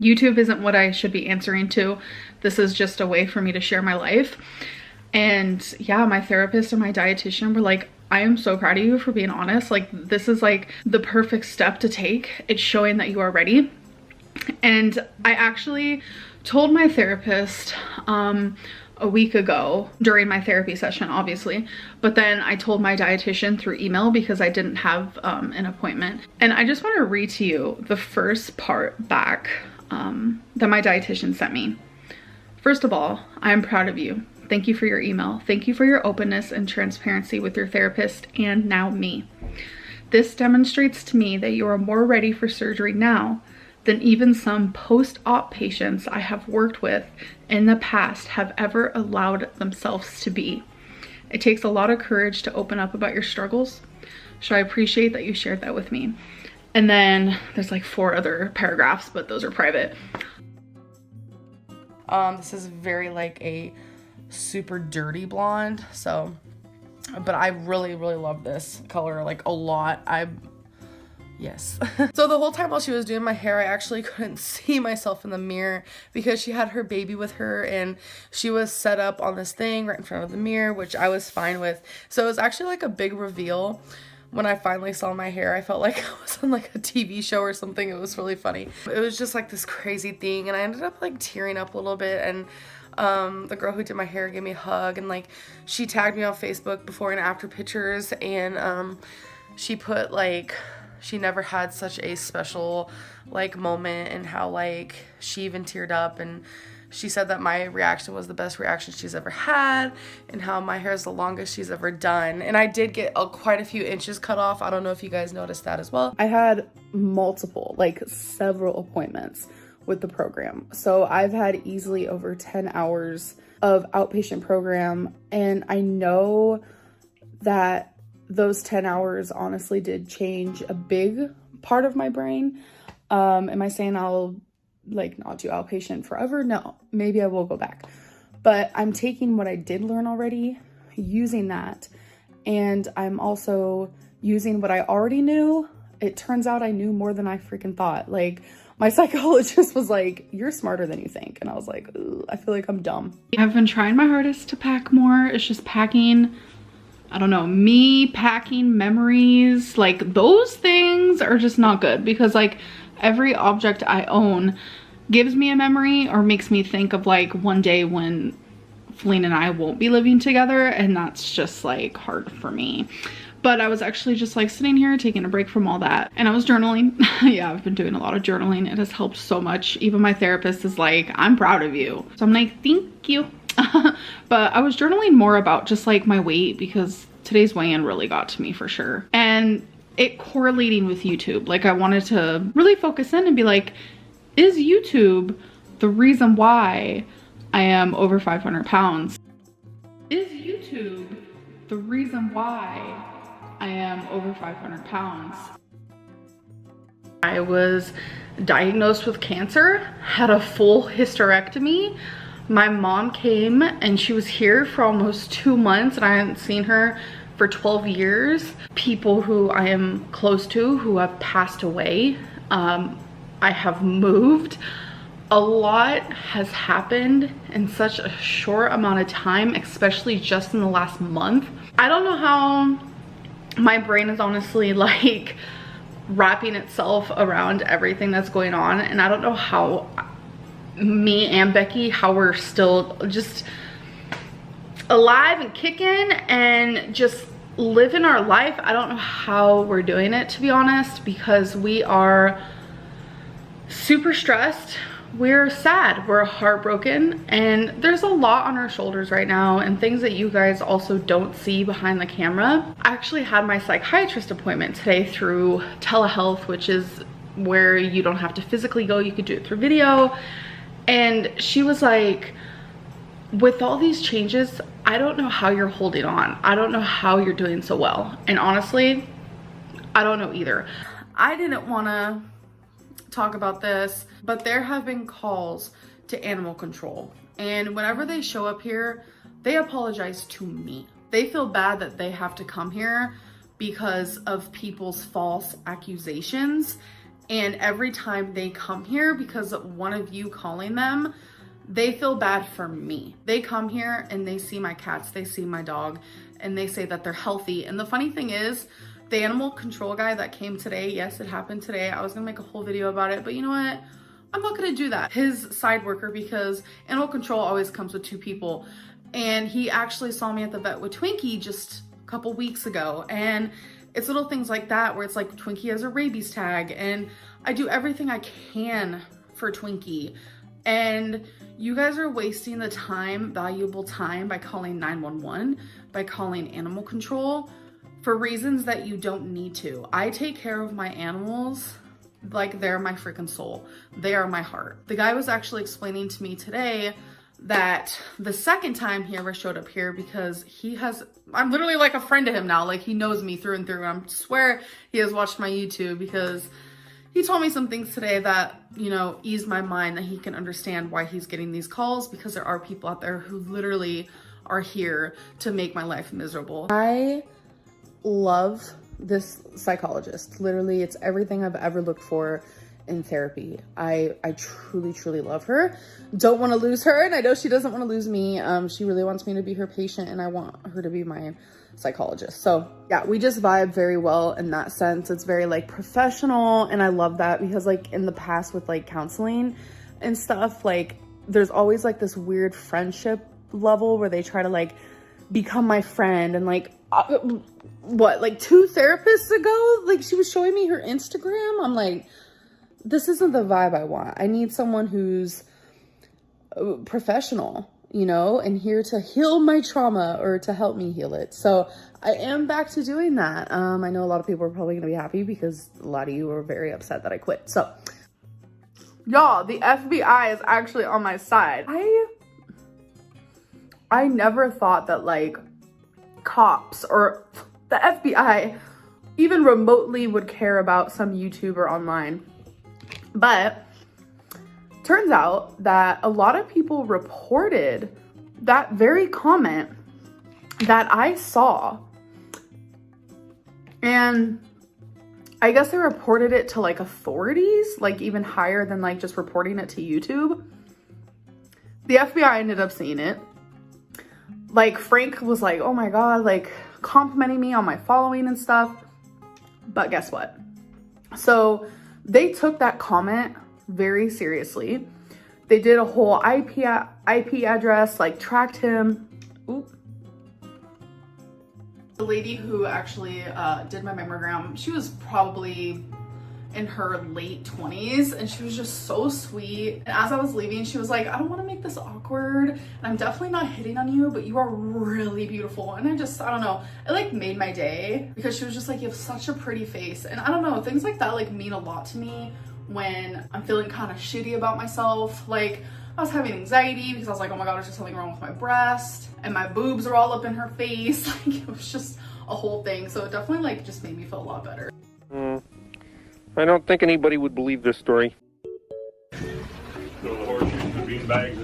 YouTube isn't what I should be answering to. This is just a way for me to share my life. And yeah, my therapist and my dietitian were like, I am so proud of you for being honest. Like, this is like the perfect step to take. It's showing that you are ready. And I actually told my therapist a week ago during my therapy session, obviously, but then I told my dietitian through email because I didn't have an appointment. And I just want to read to you the first part back that my dietitian sent me. First of all, I am proud of you. Thank you for your email. Thank you for your openness and transparency with your therapist and now me. This demonstrates to me that you are more ready for surgery now than even some post-op patients I have worked with in the past have ever allowed themselves to be. It takes a lot of courage to open up about your struggles, so I appreciate that you shared that with me. And then there's like 4 other paragraphs, but those are private. This is very like a super dirty blonde, so, but I really love this color like a lot. Yes. So the whole time while she was doing my hair, I actually couldn't see myself in the mirror because she had her baby with her and she was set up on this thing right in front of the mirror, which I was fine with. So it was actually like a big reveal. When I finally saw my hair, I felt like I was on like a TV show or something. It was really funny. It was just like this crazy thing, and I ended up like tearing up a little bit. And the girl who did my hair gave me a hug, and like she tagged me on Facebook before and after pictures, and she put like she never had such a special like moment, and how like she even teared up, and she said that my reaction was the best reaction she's ever had, and how my hair is the longest she's ever done. And I did get quite a few inches cut off. I don't know if you guys noticed that as well. I had several appointments with the program. So I've had easily over 10 hours of outpatient program. And I know that those 10 hours honestly did change a big part of my brain. Am I saying I'll like not do outpatient forever? No, maybe I will go back, but I'm taking what I did learn already, using that, and I'm also using what I already knew. It turns out I knew more than I freaking thought. Like, my psychologist was like, you're smarter than you think, and I was like, ooh, I feel like I'm dumb. I've been trying my hardest to pack more. It's just packing, I don't know, me packing memories, like those things are just not good, because like every object I own gives me a memory or makes me think of like one day when Feline and I won't be living together, and that's just like hard for me. But I was actually just like sitting here taking a break from all that, and I was journaling. Yeah, I've been doing a lot of journaling. It has helped so much. Even my therapist is like, I'm proud of you. So I'm like, thank you. But I was journaling more about just like my weight, because today's weigh-in really got to me for sure. And it correlating with YouTube. Like, I wanted to really focus in and be like, is YouTube the reason why I am over 500 pounds? Is YouTube the reason why I am over 500 pounds? I was diagnosed with cancer, had a full hysterectomy. My mom came and she was here for almost 2 months, and I hadn't seen her for 12 years. People who I am close to who have passed away. I have moved. A lot has happened in such a short amount of time, especially just in the last month. I don't know how my brain is honestly like wrapping itself around everything that's going on, and I don't know how me and Becky, how we're still just alive and kicking and just living our life. I don't know how we're doing it, to be honest, because we are super stressed, we're sad, we're heartbroken, and there's a lot on our shoulders right now, and things that you guys also don't see behind the camera. I actually had my psychiatrist appointment today through telehealth, which is where you don't have to physically go, you could do it through video. And she was like, with all these changes, I don't know how you're holding on. I don't know how you're doing so well. And honestly, I don't know either. I didn't want to talk about this, but there have been calls to animal control. And whenever they show up here, they apologize to me. They feel bad that they have to come here because of people's false accusations. And every time they come here, because one of you calling them, they feel bad for me. They come here and they see my cats, they see my dog, and they say that they're healthy. And the funny thing is, the animal control guy that came today, yes, it happened today. I was gonna make a whole video about it, but you know what? I'm not gonna do that. His side worker, because animal control always comes with 2 people. And he actually saw me at the vet with Twinkie just a couple weeks ago. And it's little things like that where it's like Twinkie has a rabies tag, and I do everything I can for Twinkie. And you guys are wasting the time, valuable time, by calling 911, by calling animal control for reasons that you don't need to. I take care of my animals like they're my freaking soul. They are my heart. The guy was actually explaining to me today that the second time he ever showed up here, because I'm literally like a friend to him now. Like, he knows me through and through. I swear he has watched my YouTube, because he told me some things today that, you know, eased my mind, that he can understand why he's getting these calls, because there are people out there who literally are here to make my life miserable. I love this psychologist. Literally, it's everything I've ever looked for in therapy. I truly, truly love her. Don't want to lose her, and I know she doesn't want to lose me. She really wants me to be her patient, and I want her to be my psychologist. So yeah, we just vibe very well in that sense. It's very like professional, and I love that, because like in the past with like counseling and stuff, like there's always like this weird friendship level where they try to like become my friend. And like what, like 2 therapists ago, like she was showing me her Instagram. I'm like, this isn't the vibe I want. I need someone who's professional, you know, and here to heal my trauma or to help me heal it. So I am back to doing that. I know a lot of people are probably gonna be happy, because a lot of you were very upset that I quit. So y'all, the FBI is actually on my side. I never thought that like cops or the FBI even remotely would care about some YouTuber online. But turns out that a lot of people reported that very comment that I saw. And I guess they reported it to like authorities, like even higher than like just reporting it to YouTube. The FBI ended up seeing it. Like Frank was like, oh my God, like complimenting me on my following and stuff. But guess what? So they took that comment very seriously. They did a whole IP address, like tracked him. Oop. The lady who actually did my mammogram, she was probably in her late 20s, and she was just so sweet. And as I was leaving, she was like, I don't want to make this awkward, and I'm definitely not hitting on you, but you are really beautiful. And I don't know, it like made my day, because she was just like, you have such a pretty face. And I don't know, things like that like mean a lot to me when I'm feeling kind of shitty about myself. Like I was having anxiety because I was like, oh my God, is there something wrong with my breast? And my boobs are all up in her face. Like it was just a whole thing. So it definitely like just made me feel a lot better. I don't think anybody would believe this story. So the horseshoes and bean bags